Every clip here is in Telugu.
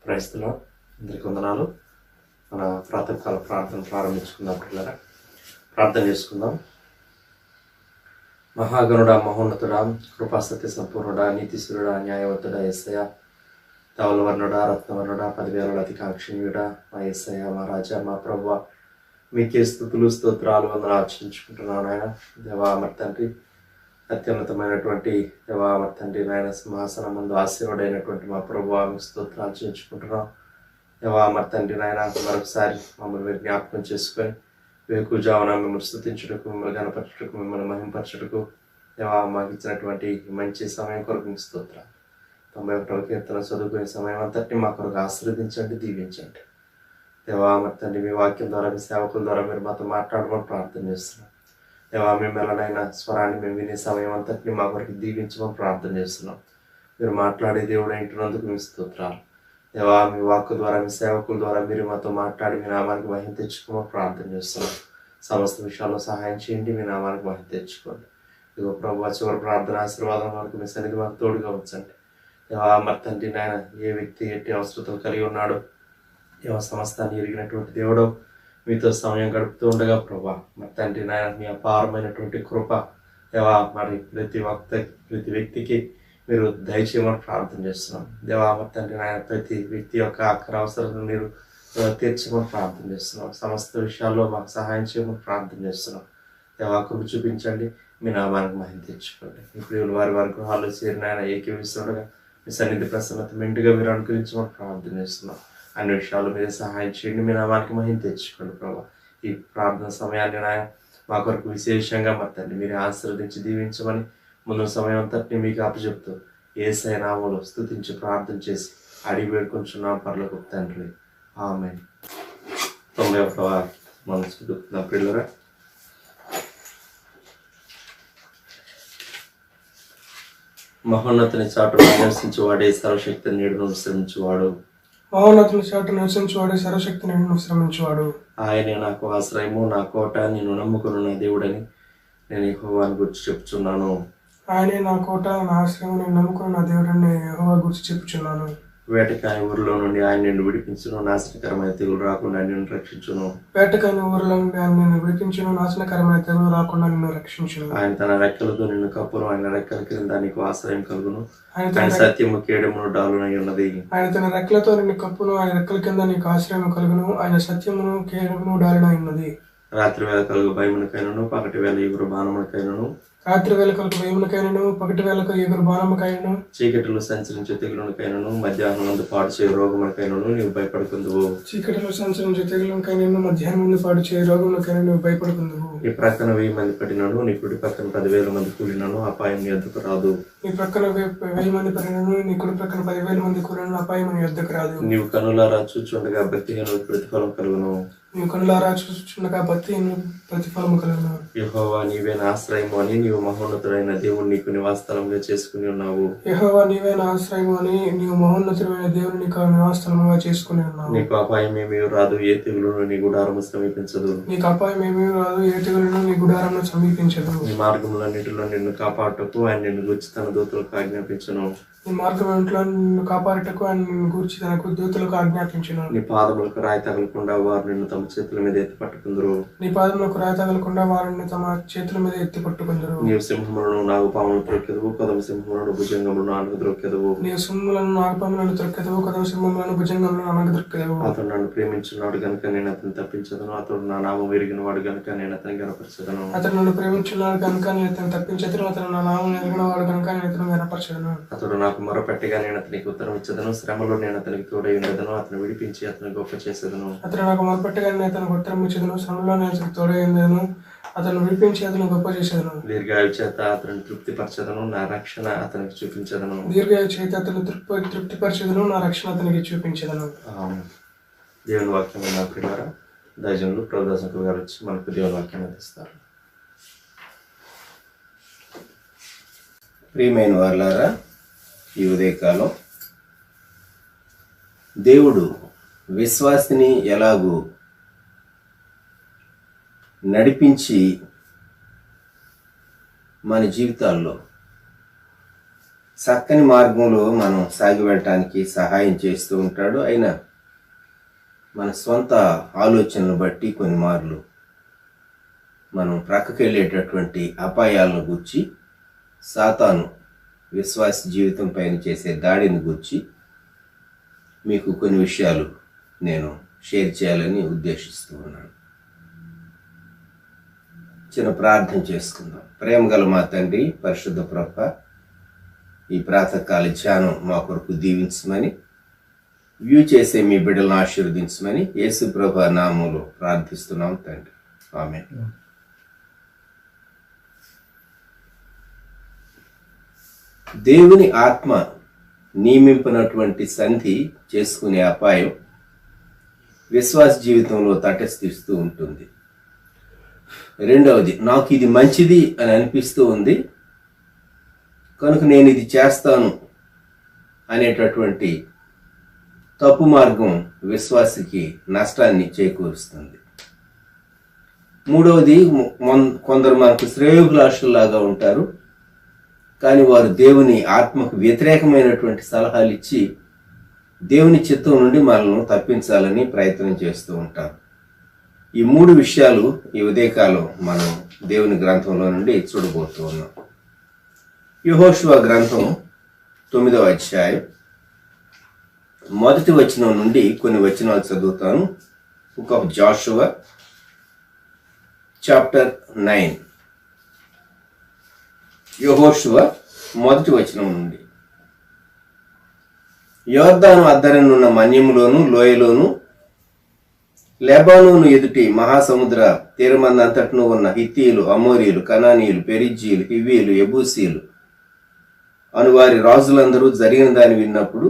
క్రైస్తవులు అందరికీ వందనాలు. మన ప్రాతకాల ప్రార్థన ప్రారంభించుకుందాం. పిల్లరా, ప్రార్థన చేసుకుందాం. మహాగణుడా, మహోన్నతుడా, కృపాసత్య సంపూర్ణుడా, నీతిశూరుడా, న్యాయవంతుడా, యేసయ్య, ధవలవర్ణుడా, రత్నవర్ణుడా, 10,000 అతికాంక్షణీయుడా, మా యేసయ్య, మా రాజా, మా ప్రభువా, మీకే స్తుతులు స్తోత్రాలు వందనాలు అర్చించుకుంటున్నాను. ఆయన దేవా మరి తండ్రి, అత్యున్నతమైనటువంటి దేవా మరి తండ్రి నాయన సింహాసనం ముందు ఆశీర్వాడైనటువంటి మా ప్రభువా, మీకు స్తోత్రాలు చేయించుకుంటున్నాం. దేవా మరి తండ్రి నాయన, మరొకసారి మమ్మల్ని మీరు జ్ఞాపకం చేసుకొని వేకుజామున మిమ్మల్ని స్తుతించుటకు, మిమ్మల్ని గణపరచుటకు, మిమ్మల్ని మహింపరచుటకు దేవా మాకు ఇచ్చినటువంటి మంచి సమయం కొరకు మీకు స్తోత్రాలు. 91వ కీర్తన చదువుకునే సమయం అంతటిని మా కొరకు ఆశీర్వదించండి, దీవించండి. దేవా మరి తండ్రి, మీ వాక్యం ద్వారా, మీ సేవకుల ద్వారా మీరు మాతో మాట్లాడమని ప్రార్థన చేస్తున్నాం. దేవా మీ మెల్లనైన స్వరాన్ని మేము వినే సమయం అంతటిని మా కొరకు దీవించమని ప్రార్థన చేస్తున్నాం. మీరు మాట్లాడే దేవుడు ఇంటున్నందుకు మీ స్తోత్రాలు. దేవా మీ వాక్కు ద్వారా, మీ సేవకుల ద్వారా మీరు మాతో మాట్లాడి మీ నామానికి మహిమ తెచ్చుకోమని ప్రార్థన చేస్తున్నాం. సమస్త విషయాల్లో సహాయం చేయండి, మీ నామానికి మహిమ తెచ్చుకోండి. ఇదిగో ప్రభువా, చివరి ప్రార్థన ఆశీర్వాదం వరకు మీ సన్నిధి మాకు తోడుగా ఉంచండి. దేవా మరి తండ్రి నాయన, ఏ వ్యక్తి ఎట్టి అవసరతలు కలిగి ఉన్నాడో, దేవ సమస్తాన్ని ఎరిగినటువంటి దేవుడో, మీతో సమయం గడుపుతూ ఉండగా ప్రభా మరి తండ్రి నాయన, మీ అపారమైనటువంటి కృప దేవా మరి ప్రతి వ్యక్తికి మీరు దయచేయమని ప్రార్థన చేస్తున్నాం. దేవా మరి తండ్రి నాయన, ప్రతి వ్యక్తి యొక్క అక్కర అవసరాలను మీరు తీర్చమని ప్రార్థన చేస్తున్నాం. సమస్త విషయాల్లో మాకు సహాయం చేయమని ప్రార్థన చేస్తున్నాం. దేవా కృప చూపించండి, మీ నామానికి మహిమ తెచ్చుకోండి. ఇప్పుడు వారి గృహాల్లో చేరిన ఆయన ఏకీవిస్తుండగా మీ సన్నిధి ప్రసన్నత మెండుగా మీరు అనుకరించమని ప్రార్థన చేస్తున్నాం. అన్ని విషయాలు మీరే సహాయం చేయండి, మీ నామానికి మహిమ తెచ్చుకోండి. ప్రభావ ఈ ప్రార్థన సమయాన్ని నాయన మా కొరకు విశేషంగా మత్తండి మీరు ఆశీర్వదించి దీవించమని ముందు సమయం అంతటిని మీకు అప్పచెప్తూ యేసయ్య నామములో స్తుతించి ప్రార్థన చేసి అడిగి వేడుకొంచున్నాం పరలోకపు తండ్రి, ఆమేన్. 91వ మనం చదువుతున్న పిల్లరా, మహోన్నతుని చాటు నివసించువాడే సర్వశక్తిని నీడను విశ్రమించువాడు. మహోన్నతుని చాటు నివసించువాడే సర్వశక్తిని విశ్రమించువాడు. ఆయనే నాకు ఆశ్రయము, నా కోట, నేను నమ్ముకున్న నా దేవుడని నేను యెహోవాను గురించి చెప్తున్నాను. ఆయనే నా కోట, నా ఆశ్రయం, నేను నమ్ముకున్న నా దేవుడని యెహోవా గురించి చెప్పుచున్నాను. వేటకాని ఊరిలో నుండి ఆయన నిన్ను విడిపించును, నాశనకరమైన తెగులు రాకుండా నిన్ను రక్షించును. వేటకాని ఊరిలో నుండి ఆయన నిన్ను విడిపించును, నాశనకరమైన తెగులు రాకుండా నిన్ను రక్షించును. ఆయన తన రెక్కలతో నిన్ను కప్పును, ఆయన రెక్కల క్రింద నీకు ఆశ్రయం కలుగును. ఆయన సత్యము కేడమును డాలునై ఉన్నది. ఆయన తన రెక్కలతో నిన్ను కప్పును, ఆయన రెక్కల కింద నీకు ఆశ్రయం కలుగును. ఆయన సత్యమును కేడమును డాలునై ఉన్నది. రాత్రి వేళ కలుగు భయమునకైనను, పగటి వేళ ఎగురు బాణమునకైనను, రాత్రి వేళ కలుగు భయమునకైనను, పగటి వేళకు ఎగురు బాణముకైనను, చీకటిలో సంచరించే తెగులునకైనను, మధ్యాహ్నం ముందు పాడు చేయ రోగమునకైనను నీవు భయపడుకుందువు. చీకటిలో సంచరించే తెగులుకైనను, మధ్యాహ్నం ముందు పాడు చేయ రోగమునకైనా నువ్వు భయపడుకుందువు. నీ ప్రక్కన 1000 మంది పడినను, నీ కుడి పక్కన 10,000 మంది కూలినను అపాయం నీ ఎద్దుకు రాదు. నీ ప్రక్కన 1000 మంది పడినను, నీ కుడి ప్రక్కన 10,000 మంది కూలినను అపాయం నీ యొద్దకు రాదు. నీవు కనులారా చూచుండగా భక్తిహీనులకు ప్రతిఫలం కలుగును. నీవు కనులారా చూచుచుండగా భక్తిహీనులకు ప్రతిఫలము కలుగును. యెహోవా నీవే నా ఆశ్రయము అని నీవు మహోన్నతుడైన దేవుడు నీకు నివాసస్థలంగా చేసుకుని ఉన్నావు. యెహోవా నీవే నా ఆశ్రయము అని నీవు మహోన్నతుడైన దేవుడు నీకు నివాసస్థలముగా చేసుకుని ఉన్నావు. నీకు అపాయం ఏమీ రాదు, ఏ తెగులును నీ గుడారము సమీపించదు. నీకు అపాయం ఏమీ రాదు, ఏ తెగులును నీ గుడారమును సమీపించదు. నీ మార్గములన్నిటిలో నిన్ను కాపాడుటకు ఆయన నిన్ను గురించి తన దూతలకు ఆజ్ఞాపించును. నీ మార్గం ఇంట్లో నిన్ను కాపాడుటకు ఆయన నిన్ను గూర్చి తనకు దూతలకు ఆజ్ఞాపించును. నీ పాదములకు రాయి తగలకుండా వారు నిన్ను తమ చేతుల మీద ఎత్తి పట్టుకుందరు. నీ పాదములకు రాయి తగలకుండా వారిని తమ చేతుల మీద ఎత్తి పట్టుకుందరు. నీవు సింహములను నాగుపాములను త్రొక్కెదవు, కొదమ సింహములను భుజంగములను అనగద్రొక్కెదవు. నీవు సింహములను నాగపాములను త్రొక్కెదవు, కొదమ సింహములను భుజంగములను అనగద్రొక్కెదవు. అతడు నన్ను ప్రేమించున్నాడు గనుక నేను అతను తప్పించదను, అతడు నా నామం ఎరిగిన వాడు గనుక నేను అతని గనపరచదను. అతడు నన్ను ప్రేమించున్నాడు కనుక నేను అతను తప్పించదును, అతను నా నామం ఎరిగిన వాడు కనుక నేను అతను గనపరచదను. అతడు నాకు మొరపెట్టగా నేను అతనికి ఉత్తరం ఇచ్చదను, శ్రమలో నేను అతనికి తోడై ఉండదను, అతను విడిపించి అతను గొప్ప చేసేదను. అతడు నాకు మొరపెట్టగా నేను అతను ఉత్తరం ఇచ్చేదను, శ్రమలో నేను అతనికి తోడై ఉండదను, అతను విడిపించి అతను గొప్ప చేసేదను. దీర్ఘాయు చేత అతను తృప్తిపరచదను, నా రక్షణ అతనికి చూపించదను. దీర్ఘాయు చేత అతను తృప్తిపరచదను, నా రక్షణ అతనికి చూపించదను. దేవుని వాక్యం నా ప్రియులారా, దైవజనులు ప్రభుదాసంకు గారు వచ్చి మనకు దేవుని వాక్యం అందిస్తారు. ప్రియమైన వారులారా, ఈ ఉదయకాలం దేవుడు విశ్వాసిని ఎలాగూ నడిపించి మన జీవితాల్లో చక్కని మార్గంలో మనం సాగి వెళ్ళటానికి సహాయం చేస్తూ ఉంటాడు. అయినా మన స్వంత ఆలోచనలు బట్టి కొన్ని మార్లు మనం ప్రక్కకి వెళ్ళేటటువంటి అపాయాలను గుర్చి, సాతాను విశ్వాస జీవితం పైన చేసే దాడిని గుర్చి మీకు కొన్ని విషయాలు నేను షేర్ చేయాలని ఉద్దేశిస్తూ ఉన్నాను. చిన్న ప్రార్థన చేసుకుందాం. ప్రేమగల మా తండ్రి, పరిశుద్ధ ప్రభువా, ఈ ప్రాతకాల ధ్యానం మా కొరకు దీవించమని, వ్యూ చేసే మీ బిడ్డలను ఆశీర్వదించమని యేసు ప్రభువా నామములో ప్రార్థిస్తున్నాం తండ్రి. ఆమేన్. దేవుని ఆత్మ నియమింపినటువంటి సంధి చేసుకునే అపాయం విశ్వాస జీవితంలో తటస్థిస్తూ ఉంటుంది. రెండవది, నాకు ఇది మంచిది అని అనిపిస్తూ ఉంది కనుక నేను ఇది చేస్తాను అనేటటువంటి తప్పు మార్గం విశ్వాసికి నష్టాన్ని చేకూరుస్తుంది. మూడవది, కొందరు మనకు శ్రేయోభిలాషుల్లాగా ఉంటారు కానీ వారు దేవుని ఆత్మకు వ్యతిరేకమైనటువంటి సలహాలు ఇచ్చి దేవుని చిత్తం నుండి మనల్ని తప్పించాలని ప్రయత్నం చేస్తూ ఉంటారు. ఈ మూడు విషయాలు ఈ ఉదయకాలం మనం దేవుని గ్రంథంలో నుండి చూడబోతూ ఉన్నాం. యెహోషువ గ్రంథం 9వ అధ్యాయం 1వ వచనం నుండి కొన్ని వచనాలు చదువుతాను. Book of Jashuva chapter 9. యెహోషువ 1వ వచనం నుండి. యొర్దాను అద్దరనున్న మన్యములోను లోయలోను లెబానోను ఎదుటి మహాసముద్ర తీరమందంతటను ఉన్న హిత్తీయులు, అమోరీయులు, కనానీయులు, పెరిజ్జీయులు, హివ్వీయులు, యెబూసీయులు అను వారి రాజులందరూ జరిగిన దాన్ని విన్నప్పుడు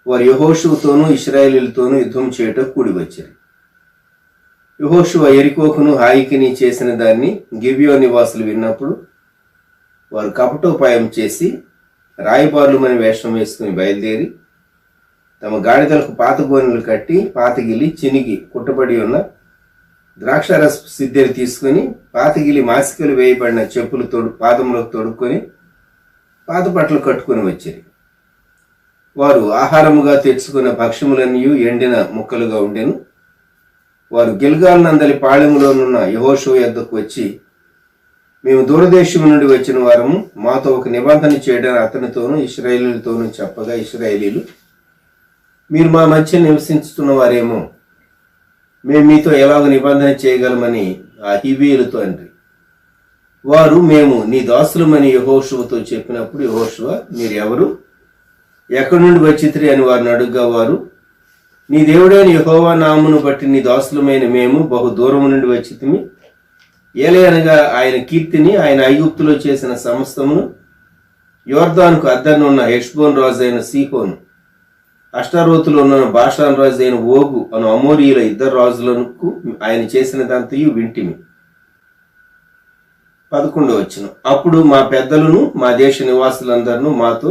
వారు యెహోషువతోనూ ఇశ్రాయేలీయులతోనూ యుద్ధం చేయటకు కూడి వచ్చారు. యెహోషువ యెరికోకును హాయికిని చేసిన దాన్ని గిబియోను నివాసులు విన్నప్పుడు వారు కపటోపాయం చేసి రాయబారులమని వేషం వేసుకుని బయలుదేరి తమ గాడిదలకు పాత గోనెలు కట్టి పాతగిలి చినిగి కుట్టబడి ఉన్న ద్రాక్షారస సిద్దెలు తీసుకుని పాతగిలి మాసికలు వేయబడిన చెప్పులు పాదములకు తొడుక్కొని పాత బట్టలు కట్టుకుని వచ్చారు. వారు ఆహారముగా తెచ్చుకున్న భక్ష్యములన్నీ ఎండిన ముక్కలుగా ఉండెను. వారు గిల్గాల్ నందలి పాళెములోనున్న యెహోషువ యొద్దకు వచ్చి, మేము దూరదేశము నుండి వచ్చిన వారము, మాతో ఒక నిబంధన చేయడానికి అతనితోనూ ఇశ్రాయేలీయులతోనూ చెప్పగా, ఇశ్రాయేలీయులు, మీరు మా మధ్య నివసించుతున్న వారేమో, మేము మీతో ఎలాగ నిబంధన చేయగలమని ఆ హివ్వీయులతో అంటారు. వారు, మేము నీ దాసులమని యెహోషువతో చెప్పినప్పుడు యెహోషువ, మీరు ఎవరు, ఎక్కడి నుండి వచ్చితిరి అని వారిని అడుగ్గా వారు, నీ దేవుడైన యెహోవా నామమును బట్టి నీ దాసులమైన మేము బహు దూరము నుండి వచ్చితిమి. ఏలయనగా ఆయన కీర్తిని, ఆయన ఐగుప్తులో చేసిన సమస్తమును, యొర్దానుకు అద్దరినున్న హెష్బోన్ రాజు అయిన సీహోను, అష్టారోతులో ఉన్న బాషాన్ రాజు అయిన ఓగు అను అమోరీయుల ఇద్దరు రాజులకు ఆయన చేసినదంతయు వింటిమి. 11వ వచనం. అప్పుడు మా పెద్దలను మా దేశ నివాసులందరూ మాతో,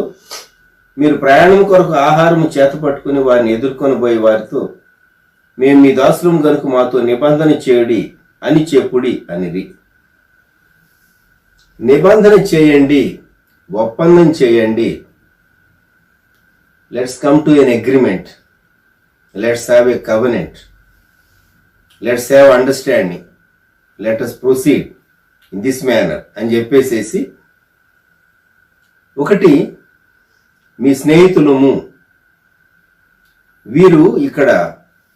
మీరు ప్రయాణం కొరకు ఆహారము చేత పట్టుకుని వారిని ఎదుర్కొని పోయి వారితో, మేము మీ దాసులం గనుక మాతో నిబంధన చేయుడి అని చెప్పుడి అనిరి. నిబంధన చేయండి, ఒప్పందం చేయండి. Let's come to N agreement, let's have a covenant, let's have understanding, let us proceed in this manner అని చెప్పేసేసి, ఒకటి మీ స్నేహితులము, వీరు ఇక్కడ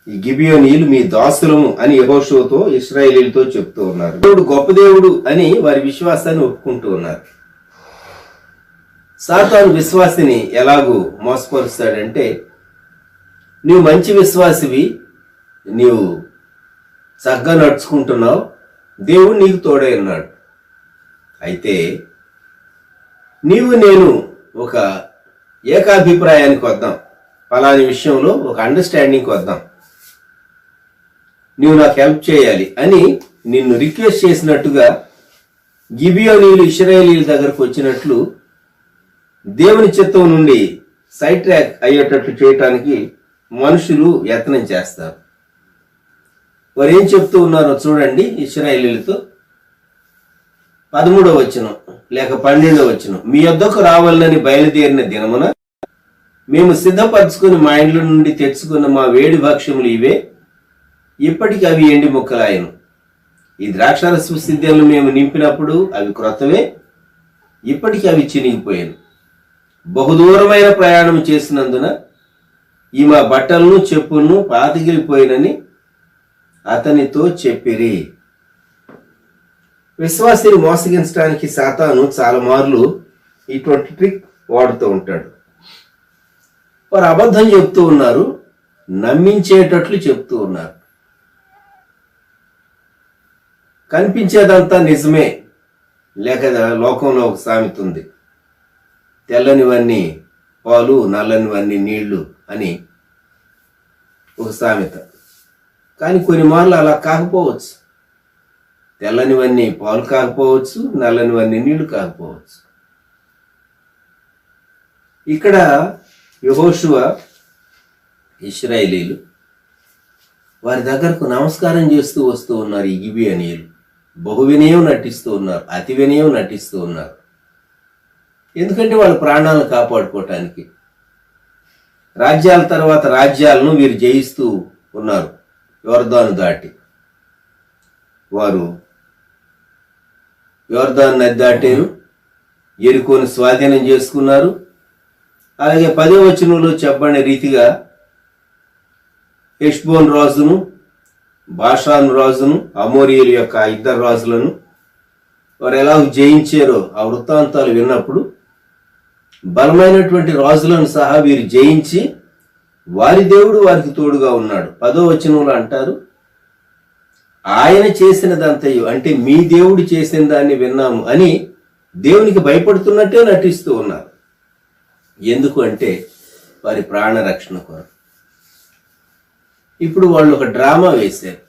ఈ గిబియోనీయులు మీ దాసులము అని యెహోషువతో ఇశ్రాయేలీయులతో చెప్తూ ఉన్నారు. దేవుడు గొప్ప దేవుడు అని వారి విశ్వాసాన్ని ఒప్పుకుంటూ ఉన్నారు. సాతాను విశ్వాసిని ఎలాగూ మోసపరుస్తాడంటే, నీవు మంచి విశ్వాసివి, నీవు చక్కగా నడుచుకుంటున్నావు, దేవుడు నీకు తోడై ఉన్నాడు. అయితే నీవు నేను ఒక ఏకాభిప్రాయానికి వద్దాం, పలాని విషయంలో ఒక అండర్స్టాండింగ్కి వద్దాం, నీవు నాకు హెల్ప్ చేయాలి అని నిన్ను రిక్వెస్ట్ చేసినట్టుగా గిబియోనీయులు ఇశ్రాయేలీయుల దగ్గరకు వచ్చినట్లు దేవుని చిత్తం నుండి సైడ్ ట్రాక్ అయ్యేటట్లు చేయటానికి మనుషులు యత్నం చేస్తారు. వారు ఏం చెప్తూ ఉన్నారో చూడండి. ఇశ్రాయేలీయులతో 13వ వచనం, లేక 12వ వచనం, మీ యొద్దకు రావాలని బయలుదేరిన దినమున మేము సిద్ధపరచుకుని మా ఇండ్ల నుండి తెచ్చుకున్న మా వేడి భక్ష్యములు ఇవే, ఇప్పటికి అవి ఎండి ముక్కలాయను. ఈ ద్రాక్షారస సిద్ధంలో మేము నింపినప్పుడు అవి క్రొత్తవే, ఇప్పటికి అవి చినిగిపోయాను. బహుదూరమైన ప్రయాణం చేసినందున ఈ మా బట్టలను చెప్పులను పాతగిలిపోయినని అతనితో చెప్పిరి. విశ్వాసిని మోసగించడానికి సాతాను చాలా మార్లు ఇటువంటి ట్రిక్ వాడుతూ ఉంటాడు. వారు అబద్ధం చెప్తూ ఉన్నారు, నమ్మించేటట్లు చెప్తూ ఉన్నారు. కనిపించేదంతా నిజమే, లేక లోకంలో ఒక సామెత ఉంది, తెల్లనివన్నీ పాలు నల్లనివన్నీ నీళ్లు అని ఒక సామెత. కానీ కొన్ని మార్లు అలా కాకపోవచ్చు. తెల్లనివన్నీ పాలు కాకపోవచ్చు, నల్లనివన్నీ నీళ్లు కాకపోవచ్చు. ఇక్కడ యెహోషువ ఇశ్రాయేలీలు వారి దగ్గరకు నమస్కారం చేస్తూ వస్తూ ఉన్నారు. ఈ గిబియోనీయులు బహు వినయం నటిస్తూ ఉన్నారు, అతి వినయం నటిస్తూ ఉన్నారు. ఎందుకంటే వాళ్ళ ప్రాణాలను కాపాడుకోవటానికి. రాజ్యాల తర్వాత రాజ్యాలను వీరు జయిస్తూ ఉన్నారు. యోర్దాను దాటి వారు యోర్దాను నది దాటారు, యెరికోను స్వాధీనం చేసుకున్నారు. అలాగే 10వ వచనంలో చెప్పబడిన రీతిగా హెష్బోన్ రాజును, బాషాను రాజును, అమోరీయుల యొక్క 2 రాజులను వారు ఎలా జయించారో ఆ వృత్తాంతాలు విన్నప్పుడు బలమైనటువంటి రాజులను సహా వీరు జయించి వారి దేవుడు వారికి తోడుగా ఉన్నాడు. 10వ వచనంలో అంటారు, ఆయన చేసినదంతయు, అంటే మీ దేవుడు చేసిన దాన్ని విన్నాము అని దేవునికి భయపడుతున్నట్టే నటిస్తూ ఉన్నారు. ఎందుకు అంటే వారి ప్రాణ రక్షణ కొరకు. ఇప్పుడు వాళ్ళు ఒక డ్రామా వేశారు.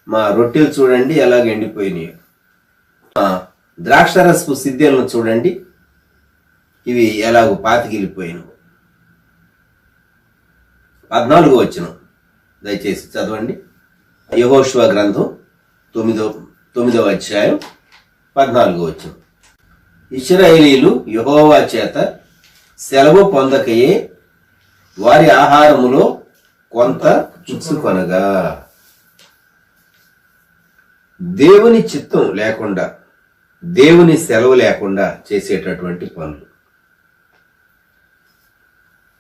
మా రొట్టెలు చూడండి ఎలాగ ఎండిపోయినాయో, ద్రాక్షారసపు సిద్ధలను చూడండి ఇవి ఎలాగో పాతికిలిపోయినవు. 14వ వచనం దయచేసి చదవండి. యెహోషువ గ్రంథం 9వ అధ్యాయం 14వ వచనం. ఇశ్రాయేలీలు యెహోవా చేత సెలవు పొందకయే వారి ఆహారములో కొంత పుచ్చుకొనగా. దేవుని చిత్తం లేకుండా, దేవుని సెలవు లేకుండా చేసేటటువంటి పనులు.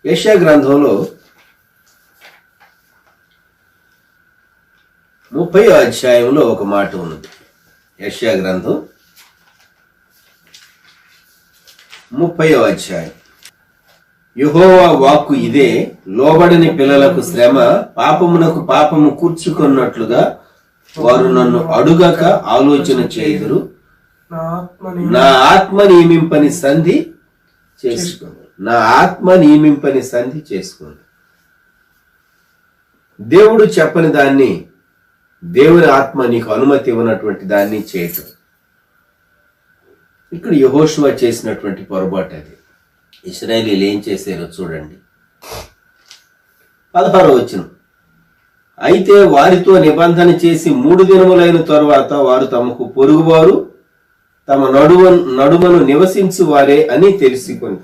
యెషయా గ్రంథంలో 30వ అధ్యాయంలో ఒక మాట ఉన్నది. యెషయా గ్రంథం 30వ అధ్యాయం. యెహోవా వాక్కు ఇదే, లోబడని పిల్లలకు శ్రమ, పాపమునకు పాపము కూర్చుకున్నట్లుగా వారు నన్ను అడుగక ఆలోచన చేయుదురు. నా ఆత్మ నియమింపని సంధి చేసుకోండి, నా ఆత్మ నియమింపని సంధి చేసుకోండి. దేవుడు చెప్పని దాన్ని, దేవుని ఆత్మ నీకు అనుమతి ఇవ్వనటువంటి దాన్ని చేయటం. ఇక్కడ యెహోషువ చేసినటువంటి పొరపాటు అది. ఇశ్రాయేలీలు ఏం చేశారో చూడండి. 16వ వచనం. అయితే వారితో నిబంధన చేసి 3 దినములైన తరువాత వారు తమకు పొరుగువారు తమ నడుమను నివసించు వారే అని తెలుసుకొని.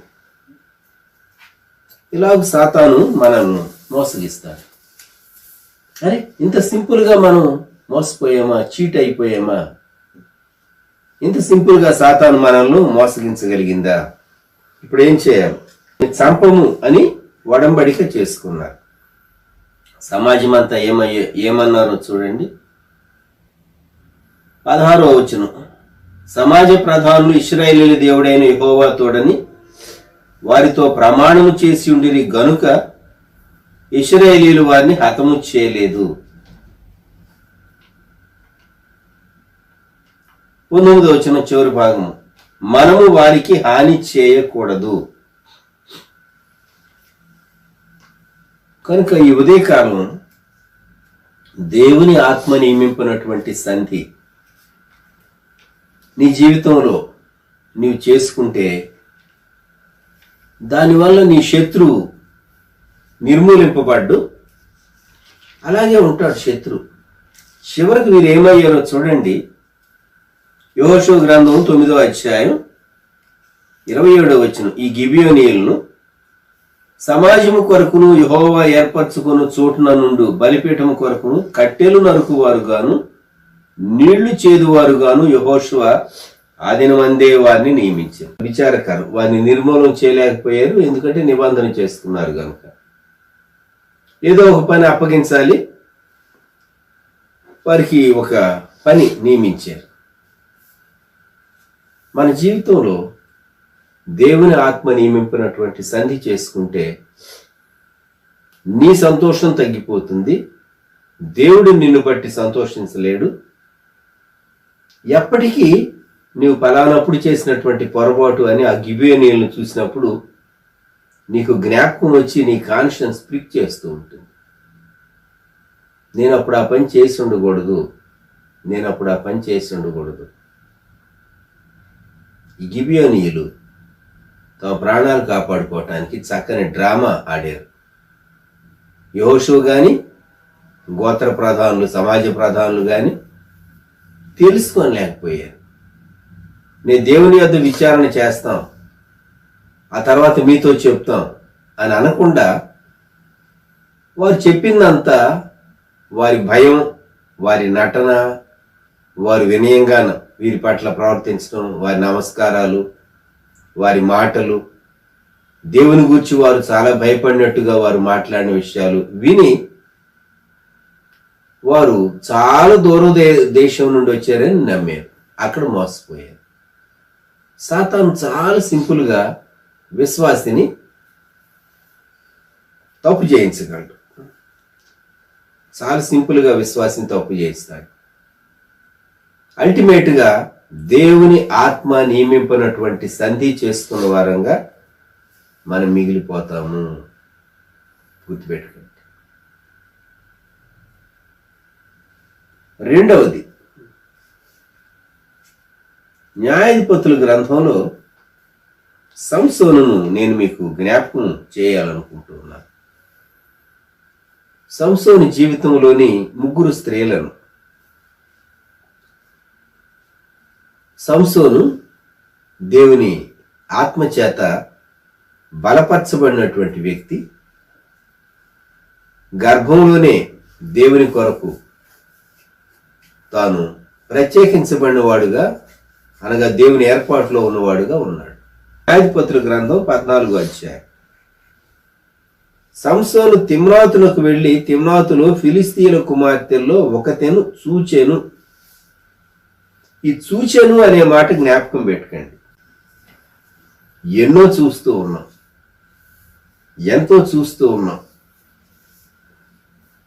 ఇలాగ సాతాను మనల్ని మోసగిస్తాడు. అరే ఇంత సింపుల్గా మనం మోసపోయామా, చీట్ అయిపోయామా? ఇంత సింపుల్గా సాతాను మనల్ని మోసగించగలిగిందా? ఇప్పుడు ఏం చేయాలి? చంపము అని ఒడంబడిక చేసుకున్నారు. సమాజం అంతా ఏమన్నారో చూడండి. 16వ వచనం. సమాజ ప్రధానులు ఇశ్రాయేలీయుల దేవుడైన యెహోవా తోడని వారితో ప్రమాణము చేసి ఉండిరి గనుక ఇశ్రాయేలీయులు వారిని హతము చేయలేదు. 19వ వచనం చివరి భాగము. మనము వారికి హాని చేయకూడదు. కనుక ఈ ఉదయకాలం దేవుని ఆత్మ నియమింపినటువంటి సంధి నీ జీవితంలో నీవు చేసుకుంటే దానివల్ల నీ శత్రువు నిర్మూలింపబడ్డు అలాగే ఉంటాడు శత్రువు. చివరికి వీరు ఏమయ్యారో చూడండి. యెహోషువ గ్రంథం 9వ అధ్యాయం 27వ వచనం, ఈ గిబియోనీయులను సమాజము కొరకును యెహోవా ఏర్పరచుకుని చోటున నుండి బలిపీఠము కొరకును కట్టెలు నరుకువారుగాను నీళ్లు చేదువారుగాను యెహోషువ ఆ దినమందే వారిని నియమించారు. విచారకరం, వారిని నిర్మూలన చేయలేకపోయారు, ఎందుకంటే నిబంధన చేసుకున్నారు కనుక. ఏదో ఒక పని అప్పగించాలి, వారికి ఒక పని నియమించారు. మన జీవితంలో దేవుని ఆత్మ నియమింపినటువంటి సంధి చేసుకుంటే నీ సంతోషం తగ్గిపోతుంది, దేవుడు నిన్ను బట్టి సంతోషించలేడు. ఎప్పటికీ నీవు పలానప్పుడు చేసినటువంటి పొరపాటు అని ఆ గిబియోనీయులను చూసినప్పుడు నీకు జ్ఞాపకం వచ్చి నీ కాన్షియన్స్ ప్రిక్ చేస్తూ ఉంటుంది. నేను అప్పుడు ఆ పని చేసి ఉండకూడదు, నేను అప్పుడు ఆ పని చేసి ఉండకూడదు. ఈ గిబియోనీయులు తమ ప్రాణాలు కాపాడుకోవటానికి చక్కని డ్రామా ఆడారు. యెహోషువ కానీ గోత్ర ప్రధానులు, సమాజ ప్రధానులు కానీ తెలుసుకోలేకపోయారు. నేను దేవుని యొద్ద విచారణ చేస్తాం, ఆ తర్వాత మీతో చెప్తాం అని అనకుండా వారు చెప్పిందంతా వారి భయం, వారి నటన, వారు వినయంగా వీరి పట్ల ప్రవర్తించడం, వారి నమస్కారాలు, వారి మాటలు, దేవుని గురించి వారు చాలా భయపడినట్టుగా వారు మాట్లాడిన విషయాలు విని వారు చాలా దూరం దేశం నుండి వచ్చారని నమ్మారు. అక్కడ మోసపోయారు. సాతాను చాలా సింపుల్గా విశ్వాసిని తప్పు చేయించగలడు. చాలా సింపుల్గా విశ్వాసిని తప్పు చేయిస్తాడు. అల్టిమేట్గా దేవుని ఆత్మ నియమింపినటువంటి సంధి చేసుకున్న వారంగా మనం మిగిలిపోతాము. గుర్తుపెట్టుకోండి. రెండవది, న్యాయాధిపతుల గ్రంథంలో సంసోనును నేను మీకు జ్ఞాపకం చేయాలనుకుంటున్నాను. సంసోను జీవితంలోని 3 స్త్రీలను, సంసోను దేవుని ఆత్మచేత బలపరచబడినటువంటి వ్యక్తి, గర్భంలోనే దేవుని కొరకు తాను ప్రత్యేకించబడిన వాడుగా, అనగా దేవుని ఏర్పాటులో ఉన్నవాడుగా ఉన్నాడు. న్యాయాధిపతుల గ్రంథం 14వ అధ్యాయం. సంసోను తిమ్నాతునకు వెళ్లి తిమ్నాతులో ఫిలిస్తీయుల కుమార్తెల్లో ఒకతెను చూచెను. ఈ చూచెను అనే మాట జ్ఞాపకం పెట్టుకోండి. ఎన్నో చూస్తూ ఉన్నాం, ఎంతో చూస్తూ ఉన్నాం.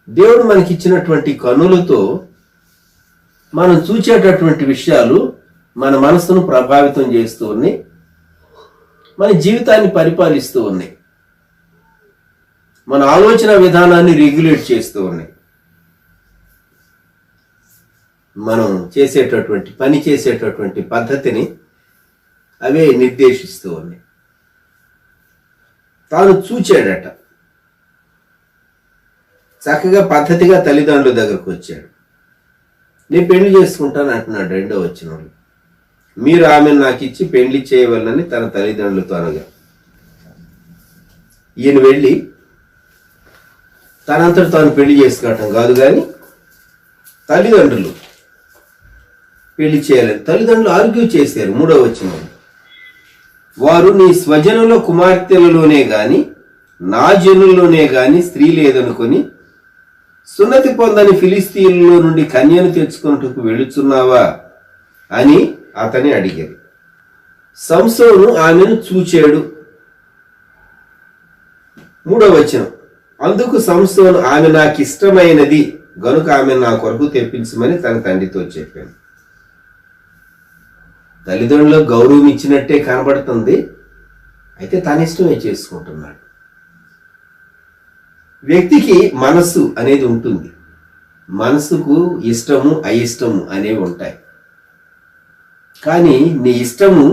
దేవుడు మనకిచ్చినటువంటి కన్నులతో మనం చూచేటటువంటి విషయాలు మన మనసును ప్రభావితం చేస్తూ ఉన్నాయి, మన జీవితాన్ని పరిపాలిస్తూ ఉన్నాయి, మన ఆలోచన విధానాన్ని రెగ్యులేట్ చేస్తూ ఉన్నాయి, మనం చేసేటటువంటి పని చేసేటటువంటి పద్ధతిని అవే నిర్దేశిస్తూ ఉన్నాయి. తాను చూచాడట, చక్కగా పద్ధతిగా తల్లిదండ్రుల దగ్గరకు వచ్చాడు. నేను పెళ్లి చేసుకుంటాను అంటున్నాడు. 2వ వచనంలో, మీరు ఆమెను నాకు ఇచ్చి పెళ్లి చేయవలనని తన తల్లిదండ్రులతో అనగా, ఈయన వెళ్ళి తనంతట తాను పెళ్లి చేసుకోవటం కాదు, కానీ తల్లిదండ్రులు పెళ్లి చేయాలని తల్లిదండ్రులు ఆర్గ్యూ చేశారు. 3వ వచనం, వారు నీ స్వజనుల కుమార్తెలలోనే గాని నా జనుల్లోనే గాని స్త్రీ లేదనుకొని సున్నతి పొందని ఫిలిస్తీన్లో నుండి కన్యను తెచ్చుకున్నట్టుకు వెళుచున్నావా అని అతని అడిగారు. సంసోను ఆమెను చూచాడు. 3వ వచనం, అందుకు సంసోను ఆమె నాకు ఇష్టమైనది గనుక ఆమె నా కొరకు తెప్పించమని తన తండ్రితో చెప్పాను. తల్లిదండ్రులకు గౌరవం ఇచ్చినట్టే కనబడుతుంది, అయితే తన ఇష్టమే చేసుకుంటున్నాడు. వ్యక్తికి మనస్సు అనేది ఉంటుంది, మనసుకు ఇష్టము అయిష్టము అనేవి ఉంటాయి. కానీ నీ ఇష్టము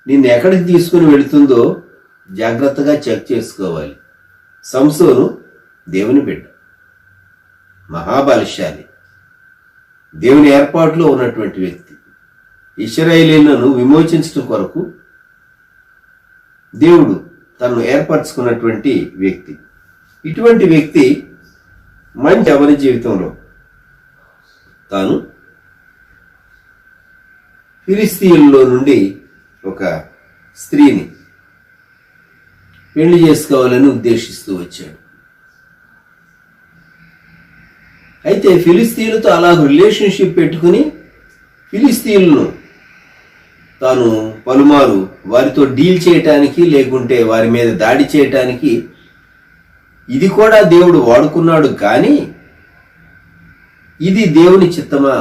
నిన్ను ఎక్కడికి తీసుకుని వెళుతుందో జాగ్రత్తగా చెక్ చేసుకోవాలి. సంసోను దేవుని బిడ్డ, మహాబలశాలి, దేవుని ఏర్పాటులో ఉన్నటువంటి వ్యక్తి. ఇశ్రాయేలీయులను విమోచించడం కొరకు దేవుడు తనను ఏర్పరచుకున్నటువంటి వ్యక్తి. ఇటువంటి వ్యక్తి మంచి ఎవరి జీవితంలో తాను ఫిలిస్తీయుల్లో నుండి ఒక స్త్రీని పెళ్లి చేసుకోవాలని ఉద్దేశిస్తూ వచ్చాడు. అయితే ఫిలిస్తీయులతో అలా రిలేషన్షిప్ పెట్టుకుని ఫిలిస్తీయులను తాను పలుమారు వారితో డీల్ చేయటానికి, లేకుంటే వారి మీద దాడి చేయటానికి ఇది కూడా దేవుడు వాడుకున్నాడు. కానీ ఇది దేవుని చిత్తమా?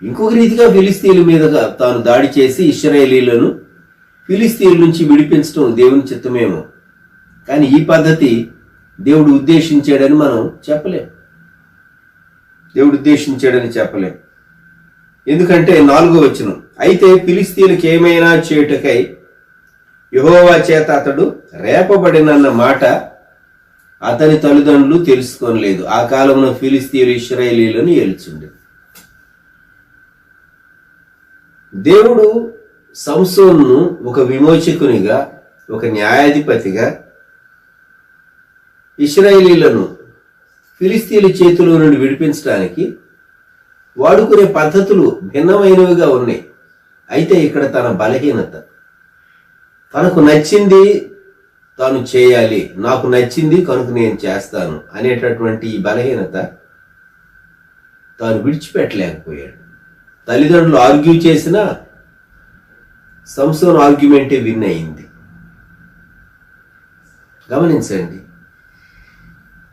ఇంకొక రీతిగా ఫిలిస్తీయుల మీదుగా తాను దాడి చేసి ఇశ్రాయేలీయులను ఫిలిస్తీయుల నుంచి విడిపించడం దేవుని చిత్తమేమో. కానీ ఈ పద్ధతి దేవుడు ఉద్దేశించాడని మనం చెప్పలేం. దేవుడు ఉద్దేశించాడని చెప్పలేం. ఎందుకంటే 4వ వచనం, అయితే ఫిలిస్తీయులకు ఏమైనా చేయుటకై యెహోవా చేత అతడు రేపబడినన్న మాట అతని తల్లిదండ్రులు తెలుసుకోలేదు. ఆ కాలంలో ఫిలిస్తీయులు ఇశ్రాయేలీయులను ఏల్చుండే. దేవుడు సంసోనును ఒక విమోచకునిగా, ఒక న్యాయాధిపతిగా ఇశ్రాయేలీయులను ఫిలిస్తీయుల చేతిలో నుండి విడిపించడానికి వాడుకునే పద్ధతులు భిన్నమైనవిగా ఉన్నాయి. అయితే ఇక్కడ తన బలహీనత, తనకు నచ్చింది తాను చేయాలి, నాకు నచ్చింది కనుక నేను చేస్తాను అనేటటువంటి ఈ బలహీనత తాను విడిచిపెట్టలేకపోయాడు. తల్లిదండ్రులు ఆర్గ్యూ చేసినా సంసోను ఆర్గ్యుమెంటే విన్ అయింది. గమనించండి,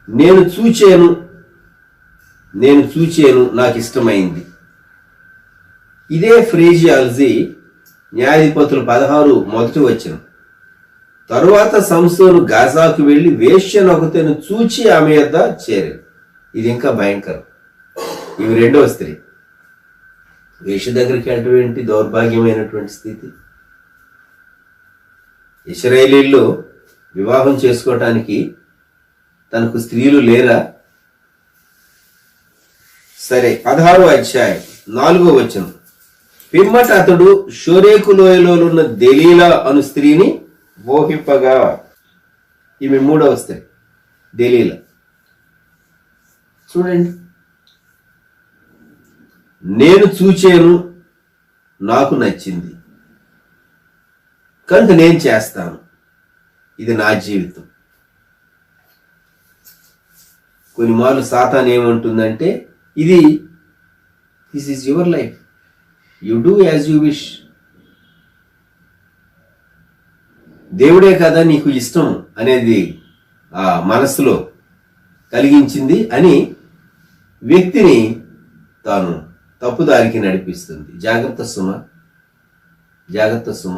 నేను చూచాను నాకు ఇష్టమైంది. ఇదే ఫ్రేజియాలజీ న్యాయాధిపతులు 16 మొదటి వచనం. తరువాత సంసోను గాజాకు వెళ్లి వేశ్యనొకతెను చూచి ఆమె యొద్ద చేరాడు. ఇది ఇంకా భయంకరం. ఇవి 2వ స్త్రీ. వేశ్య దగ్గరికి వెళ్ళటం ఏంటి దౌర్భాగ్యమైనటువంటి స్థితి. ఇశ్రాయేలీయులు వివాహం చేసుకోవటానికి తనకు స్త్రీలు లేరా? సరే, 16వ అధ్యాయం 4వ వచనం. పిమ్మట అతడు షోరేకు లోయలో ఉన్న దెలీలా అను స్త్రీని మోహింపగా. ఈమె 3వ స్త్రీ దెలీలా. చూడండి, నేను చూచాను నాకు నచ్చింది కనుక నేను చేస్తాను, ఇది నా జీవితం. కొన్ని మార్లు సాతాను ఏమంటుందంటే, this is your life, you do as you wish. దేవుడే కదా నీకు ఇష్టం అనేది ఆ మనస్సులో కలిగించింది అని వ్యక్తిని తాను తప్పుదారికి నడిపిస్తుంది. జాగ్రత్త సుమ, జాగ్రత్త సుమ.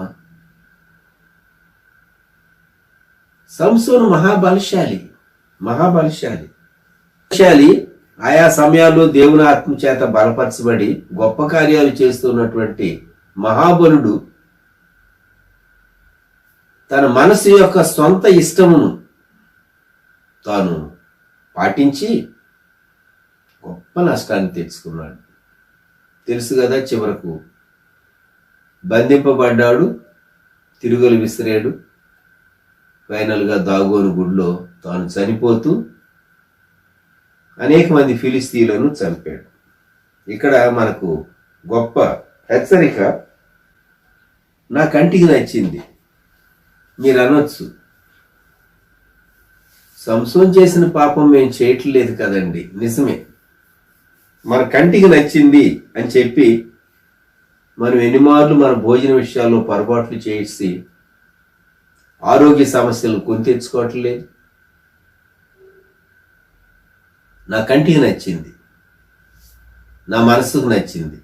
సంసోను మహాబలశాలి. ఆయా సమయాల్లో దేవుని ఆత్మ చేత బలపరచబడి గొప్ప కార్యాలు చేస్తున్నటువంటి మహాబలుడు తన మనసు యొక్క సొంత ఇష్టమును తాను పాటించి గొప్ప నష్టాన్ని తెచ్చుకున్నాడు. తెలుసు కదా, చివరకు బంధింపబడ్డాడు, తిరుగులు విసిరాడు, ఫైనల్గా దాగోను గుడిలో తాను చనిపోతూ అనేక మంది ఫిలిస్తీయులను చంపాడు. ఇక్కడ మనకు గొప్ప హెచ్చరిక. నా కంటికి నచ్చింది. మీరు అనొచ్చు, సంసోను చేసిన పాపం మేము చేయట్లేదు కదండి. నిజమే, మన కంటికి నచ్చింది అని చెప్పి మనం ఎన్ని మార్లు మన భోజన విషయాల్లో పొరపాట్లు చేసి ఆరోగ్య సమస్యలు కొని తెచ్చుకోవట్లేదు. నా కంటికి నచ్చింది, నా మనసుకు నచ్చింది,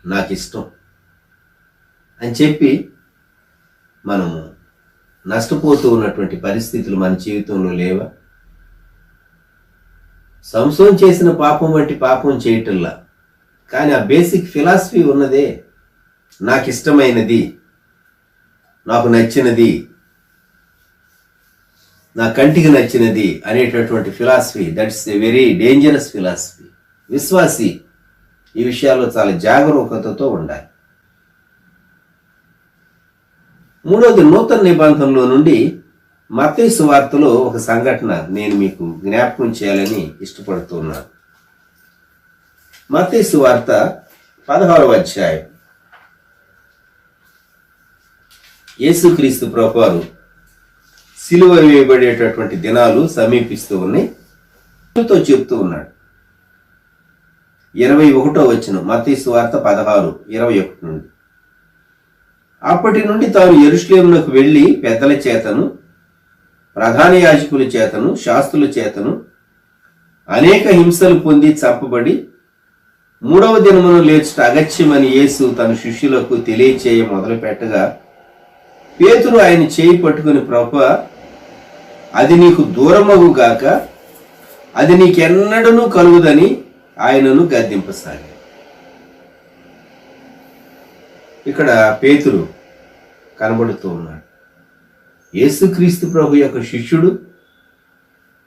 నాకు ఇష్టం అని చెప్పి మనము నష్టపోతూ ఉన్నటువంటి పరిస్థితులు మన జీవితంలో లేవా? సంసోను చేసిన పాపం వంటి పాపం చేయటంలా, కానీ ఆ బేసిక్ ఫిలాసఫీ ఉన్నదే. నాకు ఇష్టమైనది, నాకు నచ్చినది, నా కంటికి నచ్చినది అనేటటువంటి philosophy, that's a very dangerous philosophy. విశ్వాసి ఈ విషయాల్లో చాలా జాగరూకతతో ఉండాలి. మూడవది, నూతన నిబంధనలో నుండి మత్తయి సువార్తలో ఒక సంఘటన నేను మీకు జ్ఞాపకం చేయాలని ఇష్టపడుతున్నాను. మత్తయి సువార్త 16వ అధ్యాయం. యేసుక్రీస్తు ప్రభువారు సిలువ వేయబడేటటువంటి దినాలు సమీపిస్తూ ఉన్నాయి. చెప్తూ ఉన్నాడు. 21వ వచనం, మత్తయి సువార్త 16:21 నుండి. అప్పటి నుండి తాను యెరూషలేమునకు వెళ్ళి పెద్దల చేతను, ప్రధాన యాజకుల చేతను, శాస్త్రుల చేతను అనేక హింసలు పొంది చంపబడి 3వ దినమున లేచుట అగత్యమని యేసు తన శిష్యులకు తెలియచేయ మొదలు పెట్టగా, పేతురు ఆయన చేయి పట్టుకుని, ప్రభువా, అది నీకు దూరమగు గాక, అది నీకెన్నడూ కలుగుదని ఆయనను గద్దింపసాగాడు. ఇక్కడ పేతురు కనబడుతూ ఉన్నాడు. యేసుక్రీస్తు ప్రభు యొక్క శిష్యుడు,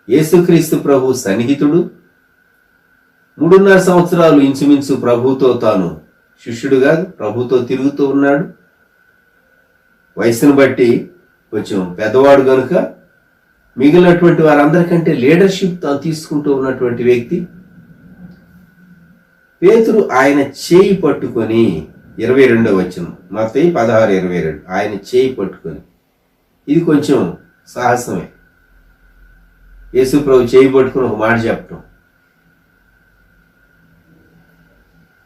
యేసుక్రీస్తు ప్రభు సన్నిహితుడు, 3.5 సంవత్సరాలు ఇంచుమించు ప్రభుతో తాను శిష్యుడుగా ప్రభుతో తిరుగుతూ ఉన్నాడు. వయసును బట్టి కొంచెం పెద్దవాడు కనుక మిగిలినటువంటి వారందరికంటే లీడర్షిప్ తాను తీసుకుంటూ ఉన్నటువంటి వ్యక్తి. పేతురు ఆయన చేయి పట్టుకొని, 22వ వచనం, మత్తయి 16:22, ఆయన చేయి పట్టుకొని. ఇది కొంచెం సాహసమే. యేసు ప్రభు చేయి పట్టుకుని ఒక మాట చెప్పటం.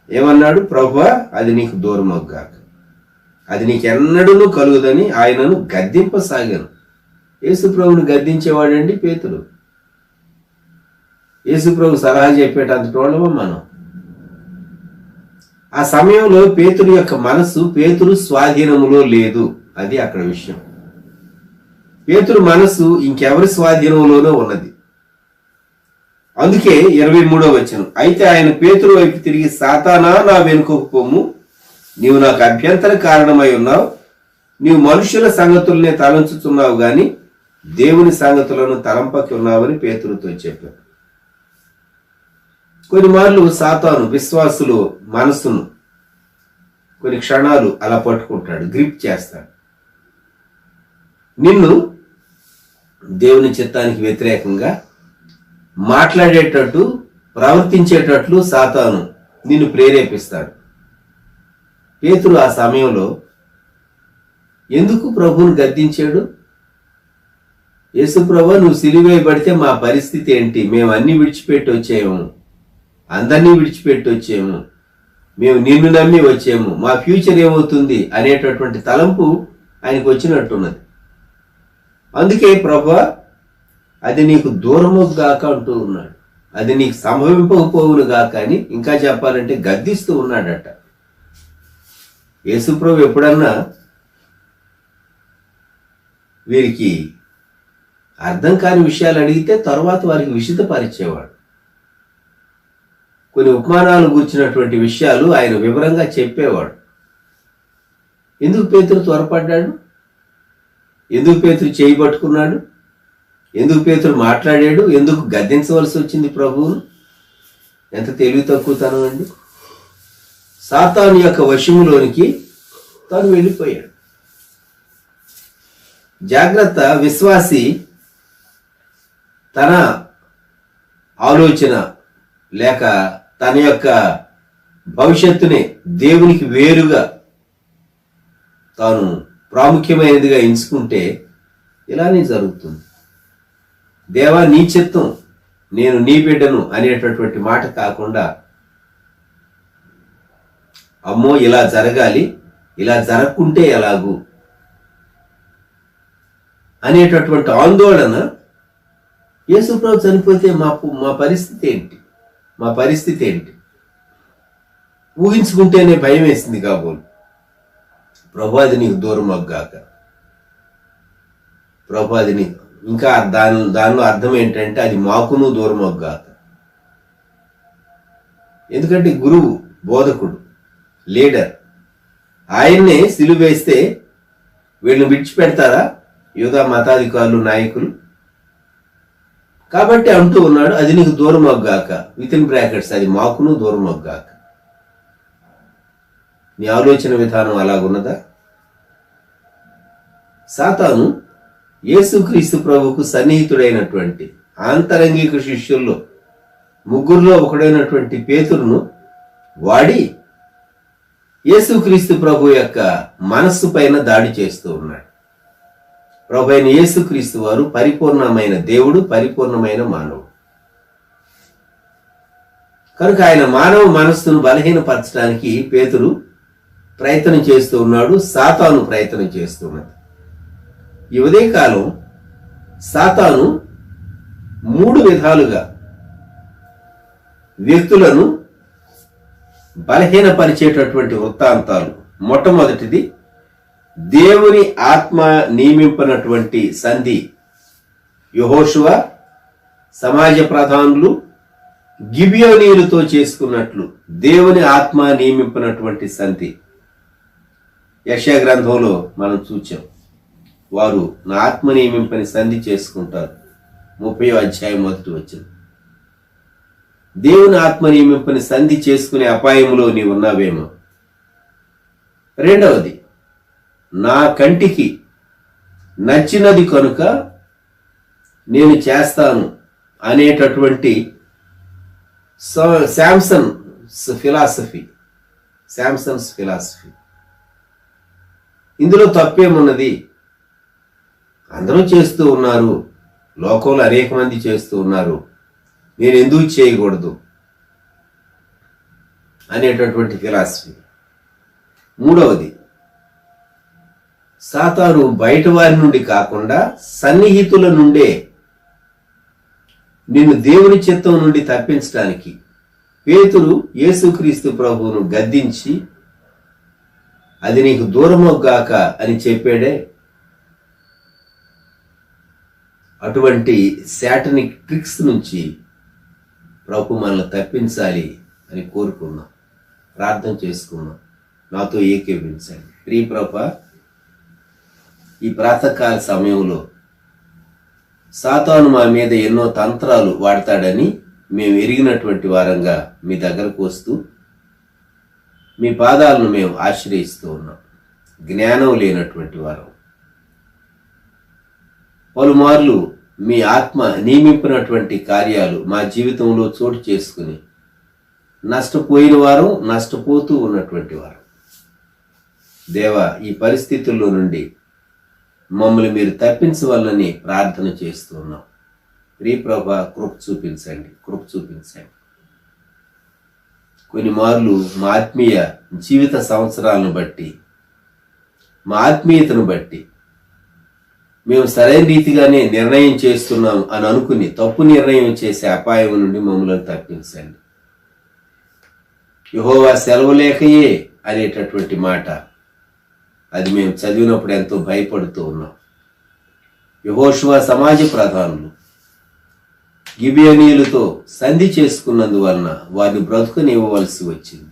ఏమన్నాడు? ప్రభువా, అది నీకు దూరమగ్గాక, అది నీకెన్నడూ కలుగుదని ఆయనను గద్దింపసాగాను. యేసు ప్రభుని గద్దించేవాడండి పేతురు. యేసు ప్రభు సలహా చెప్పేటంతటి వాళ్ళమా మనం? ఆ సమయంలో పేతురు యొక్క మనసు పేతురు స్వాధీనములో లేదు. అది అక్కడ విషయం. పేతురు మనసు ఇంకెవరి స్వాధీనంలోనో ఉన్నది. అందుకే 23వ వచనం, అయితే ఆయన పేతురు వైపు తిరిగి, సాతానా, నా వెనుకకు పొమ్ము, నీవు నాకు అభ్యంతర కారణమై ఉన్నావు. నీవు మనుషుల సంగతులనే తలంచుతున్నావు గాని దేవుని సంగతులను తలంపకి ఉన్నావని పేతురుతో చెప్పాడు. కొన్ని మార్లు సాతాను విశ్వాసులు మనస్సును కొన్ని క్షణాలు అలా పట్టుకుంటాడు, గ్రిప్ చేస్తాడు. నిన్ను దేవుని చిత్తానికి వ్యతిరేకంగా మాట్లాడేటట్టు, ప్రవర్తించేటట్లు సాతాను నిన్ను ప్రేరేపిస్తాడు. పేతురు ఆ సమయంలో ఎందుకు ప్రభువుని గద్దించాడు? యేసు ప్రభువా, నువ్వు సిలువేయబడితే మా పరిస్థితి ఏంటి? మేము అన్ని విడిచిపెట్టి వచ్చాము, అందరినీ విడిచిపెట్టి వచ్చాము, మేము నిన్ను నమ్మి వచ్చాము, మా ఫ్యూచర్ ఏమవుతుంది అనేటటువంటి తలంపు ఆయనకు వచ్చినట్టున్నది. అందుకే ప్రభువా, అది నీకు దూరము గాక అంటూ ఉన్నాడు. అది నీకు సంభవింపకపోవును గాక అని ఇంకా చెప్పాలంటే గద్దిస్తూ ఉన్నాడట. యేసు ప్రభు ఎప్పుడన్నా వీరికి అర్థం కాని విషయాలు అడిగితే తర్వాత వారికి విశదపరిచేవాడు. కొన్ని ఉపమానాలు గురించినటువంటి విషయాలు ఆయన వివరంగా చెప్పేవాడు. ఎందుకు పేతురు త్వరపడ్డాడు? ఎందుకు పేతురు చేయి పట్టుకున్నాడు? ఎందుకు పేతురు మాట్లాడాడు? ఎందుకు గద్దించవలసి వచ్చింది ప్రభువును? ఎంత తెలివి తక్కువతనం అండి! సాతాను యొక్క వశములోనికి తాను వెళ్ళిపోయాడు. జాగ్రత్త, విశ్వాసి తన ఆలోచన లేక తన యొక్క భవిష్యత్తుని దేవునికి వేరుగా తాను ప్రాముఖ్యమైనదిగా ఎంచుకుంటే ఇలానే జరుగుతుంది. దేవా, నీ చిత్తం, నేను నీ బిడ్డను అనేటటువంటి మాట కాకుండా, అమ్మో ఇలా జరగాలి, ఇలా జరగకుంటే ఎలాగూ అనేటటువంటి ఆందోళన. యేసు ప్రభు చనిపోతే మా పరిస్థితి ఏంటి? మా పరిస్థితి ఏంటి? ఊహించుకుంటేనే భయం వేసింది కాబోలు. ప్రభు, అది నీకు దూరం అగ్గాక. ప్రభు, అది నీకు, ఇంకా దానిలో అర్థం ఏంటంటే అది మాకును దూరం అగ్గాక. ఎందుకంటే గురువు, బోధకుడు, లీడర్, ఆయన్నే సిలువేస్తే వీళ్ళని విడిచిపెడతారా యూదా మతాధికారులు, నాయకులు? కాబట్టి అంటూ ఉన్నాడు, అది నీకు దూరం అగ్గాక, విత్ ఇన్ బ్రాకెట్స్, అది మాకును దూరం అగ్గాక. నీ ఆలోచన విధానం అలాగున్నదా? సాతాను యేసుక్రీస్తు ప్రభువుకు సన్నిహితుడైనటువంటి ఆంతరంగిక శిష్యుల్లో ముగ్గురులో ఒకడైనటువంటి పేతురును వాడి యేసుక్రీస్తు ప్రభు యొక్క మనస్సు పైన దాడి చేస్తూ ఉన్నాడు. ప్రభు అయిన యేసుక్రీస్తు వారు పరిపూర్ణమైన దేవుడు, పరిపూర్ణమైన మానవుడు. కనుక ఆయన మానవ మనస్సును బలహీనపరచడానికి పేతురు ప్రయత్నం చేస్తూ ఉన్నాడు, సాతాను ప్రయత్నం చేస్తున్నది. ఈ ఉదయకాలం సాతాను 3 విధాలుగా వ్యక్తులను బలహీనపరిచేటటువంటి వృత్తాంతాలు. మొట్టమొదటిది, దేవుని ఆత్మ నియమింపనటువంటి సంధి. యెహోషువ సమాజ ప్రధానులు గిబియోనీయులతో చేసుకున్నట్లు దేవుని ఆత్మ నియమింపనటువంటి సంధి యెషయా గ్రంథంలో మనం చూచాం. వారు నా ఆత్మ నియమింపని సంధి చేసుకుంటారు. 30వ అధ్యాయం 1వ వచనం. దేవుని ఆత్మ నియమింపని సంధి చేసుకునే అపాయంలో నీవు ఉన్నావేమో. రెండవది, నా కంటికి నచ్చినది కనుక నేను చేస్తాను అనేటటువంటి శాంసన్స్ ఫిలాసఫీ. ఇందులో తప్పేమున్నది? అందరూ చేస్తూ ఉన్నారు, లోకంలో అనేక మంది చేస్తూ ఉన్నారు, నేను ఎందుకు చేయకూడదు అనేటటువంటి ఫిలాసఫీ. మూడవది, సాతాను బయట వారి నుండి కాకుండా సన్నిహితుల నుండే నిన్ను దేవుని చిత్తం నుండి తప్పించడానికి పేతురు యేసుక్రీస్తు ప్రభువును గద్దించి అది నీకు దూరమోగాక అని చెప్పాడే. అటువంటి శాటనిక్ ట్రిక్స్ నుంచి ప్రభు మనల్ని తప్పించాలి అని కోరుకున్నాం, ప్రార్థన చేసుకున్నాం. నాతో ఏకీభవించండి. ప్రియ ప్రభా, ఈ ప్రాతకాల సమయంలో సాతాను మా మీద ఎన్నో తంత్రాలు వాడతాడని మేము ఎరిగినటువంటి వారంగా మీ దగ్గరకు వస్తూ మీ పాదాలను మేము ఆశ్రయిస్తూ ఉన్నాం. జ్ఞానం లేనటువంటి వారం పలుమార్లు మీ ఆత్మ నియమింపినటువంటి కార్యాలు మా జీవితంలో చోటు చేసుకుని నష్టపోయిన వారం, నష్టపోతూ ఉన్నటువంటి వారం. దేవా, ఈ పరిస్థితుల్లో నుండి మమ్మల్ని మీరు తప్పించవల్లని ప్రార్థన చేస్తున్నాం. ప్రియ ప్రభా, కృప చూపించండి. కొన్ని మార్లు మా ఆత్మీయ జీవిత సంవత్సరాలను బట్టి, మా ఆత్మీయతను బట్టి మేము సరైన రీతిగానే నిర్ణయం చేస్తున్నాం అని అనుకుని తప్పు నిర్ణయం చేసే అపాయం నుండి మమ్మల్ని తప్పించండి. యెహోవా సెలవు లేకయే అనేటటువంటి మాట, అది మేము చదివినప్పుడు ఎంతో భయపడుతూ ఉన్నాం. యెహోషువ సమాజ ప్రధానులు గిబియోనీయులతో సంధి చేసుకున్నందువలన వారిని బ్రతుకనివ్వవలసి వచ్చింది.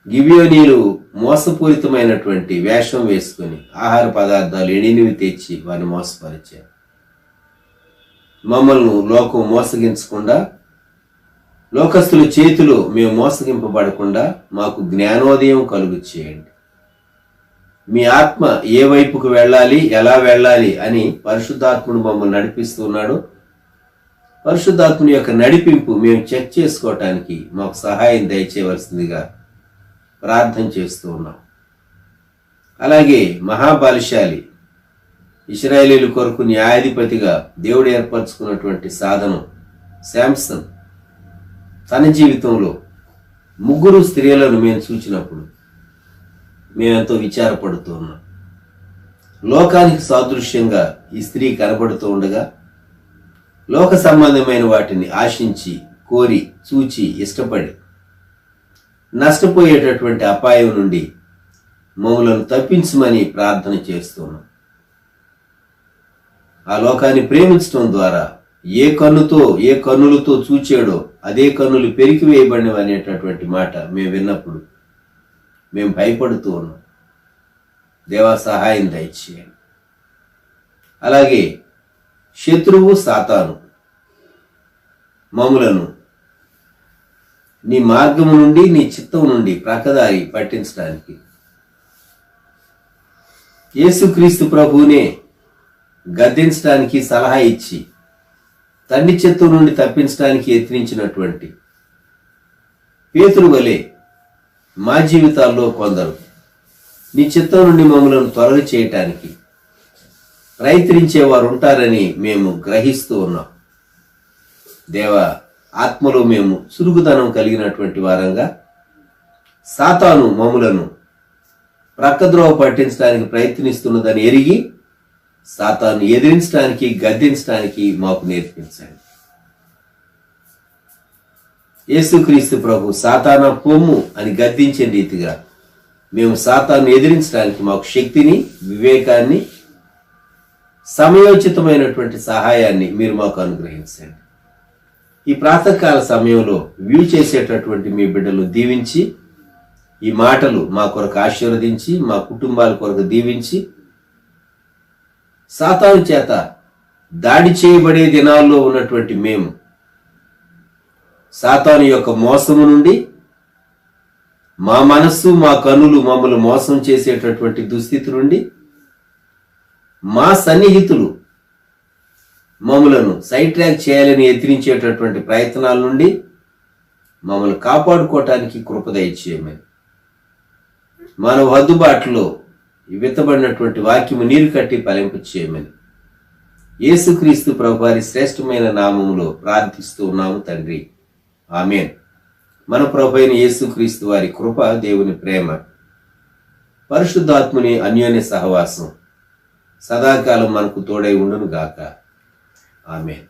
గిబియోనీయులు మోసపూరితమైనటువంటి వేషం వేసుకుని ఆహార పదార్థాలు ఎడినివి తెచ్చి వారిని మోసపరిచారు. మమ్మల్ని లోకం మోసగించకుండా, లోకస్తుల చేతిలో మేము మోసగింపబడకుండా మాకు జ్ఞానోదయం కలుగు చేయండి. మీ ఆత్మ ఏ వైపుకు వెళ్ళాలి, ఎలా వెళ్ళాలి అని పరిశుద్ధాత్ముడు మమ్మల్ని నడిపిస్తున్నాడు. పరిశుద్ధాత్ముని యొక్క నడిపింపు మేము చెక్ చేసుకోవటానికి మాకు సహాయం దయచేయవలసిందిగా ప్రార్థన చేస్తూ ఉన్నాం. అలాగే మహాబలశాలి ఇశ్రాయేలీయుల కొరకు న్యాయాధిపతిగా దేవుడు ఏర్పరచుకున్నటువంటి సాధనం శాంసన్, తన జీవితంలో 3 స్త్రీలను మేము చూచినప్పుడు మేమెంతో విచారపడుతూ ఉన్నాం. లోకానికి సాదృశ్యంగా ఈ స్త్రీ కనబడుతూ ఉండగా లోక సంబంధమైన వాటిని ఆశించి, కోరి, చూచి, ఇష్టపడి నష్టపోయేటటువంటి అపాయం నుండి మమ్మలను తప్పించమని ప్రార్థన చేస్తున్నాం. ఆ లోకాన్ని ప్రేమించడం ద్వారా ఏ కన్నులతో చూచాడో అదే కన్నులు పెరికివేయబడినవి అనేటటువంటి మాట మేము విన్నప్పుడు మేము భయపడుతూ ఉన్నాం. దేవా, సహాయం దయచేయండి. అలాగే శత్రువు సాతాను మమ్ములను నీ మార్గము నుండి నీ చిత్తం నుండి ప్రక్కదారి పట్టించడానికి యేసుక్రీస్తు ప్రభువునే గద్దించడానికి సలహా ఇచ్చి తండ్రి చిత్తం నుండి తప్పించడానికి యత్నించినటువంటి పేతురు వలె మా జీవితాల్లో కొందరు నీ చిత్తం నుండి మమ్మలను తొలగ చేయటానికి ప్రయత్నించేవారు ఉంటారని మేము గ్రహిస్తూ ఉన్నాం. దేవా, ఆత్మలో మేము చురుకుదనం కలిగినటువంటి వారంగా సాతాను మమ్ములను ప్రక్కద్రోవ పట్టించడానికి ప్రయత్నిస్తున్నదని ఎరిగి సాతాను ఎదిరించడానికి గద్దించడానికి మాకు నేర్పించండి. యేసుక్రీస్తు ప్రభు సాతానా పొమ్ము అని గద్దించే రీతిగా మేము సాతాను ఎదిరించడానికి మాకు శక్తిని, వివేకాన్ని, సమయోచితమైనటువంటి సహాయాన్ని మీరు మాకు అనుగ్రహించండి. ఈ ప్రాతకాల సమయంలో వ్యూ చేసేటటువంటి మీ బిడ్డలు దీవించి, ఈ మాటలు మా కొరకు ఆశీర్వదించి, మా కుటుంబాల కొరకు దీవించి, సాతాను చేత దాడి చేయబడే దినాల్లో ఉన్నటువంటి మేము సాతాను యొక్క మోసము నుండి, మా మనస్సు, మా కన్నులు మమ్మల్ని మోసం చేసేటటువంటి దుస్థితి నుండి, మా సన్నిహితులు మమ్మలను సైడ్ ట్రాక్ చేయాలని యత్నించేటటువంటి ప్రయత్నాల నుండి మమ్మల్ని కాపాడుకోవటానికి కృప దయచేయమని, మన వద్దుబాటులో విత్తబడినటువంటి వాక్యము నీరు కట్టి ఫలింపు చేయమని యేసుక్రీస్తు ప్రభువారి శ్రేష్టమైన నామములో ప్రార్థిస్తూ ఉన్నాము తండ్రి. ఆమేన్. మన ప్రభు అయిన యేసుక్రీస్తు వారి కృప, దేవుని ప్రేమ, పరిశుద్ధాత్ముని అన్యోన్య సహవాసం సదాకాలం మనకు తోడై ఉండును గాక. ఆమేన్.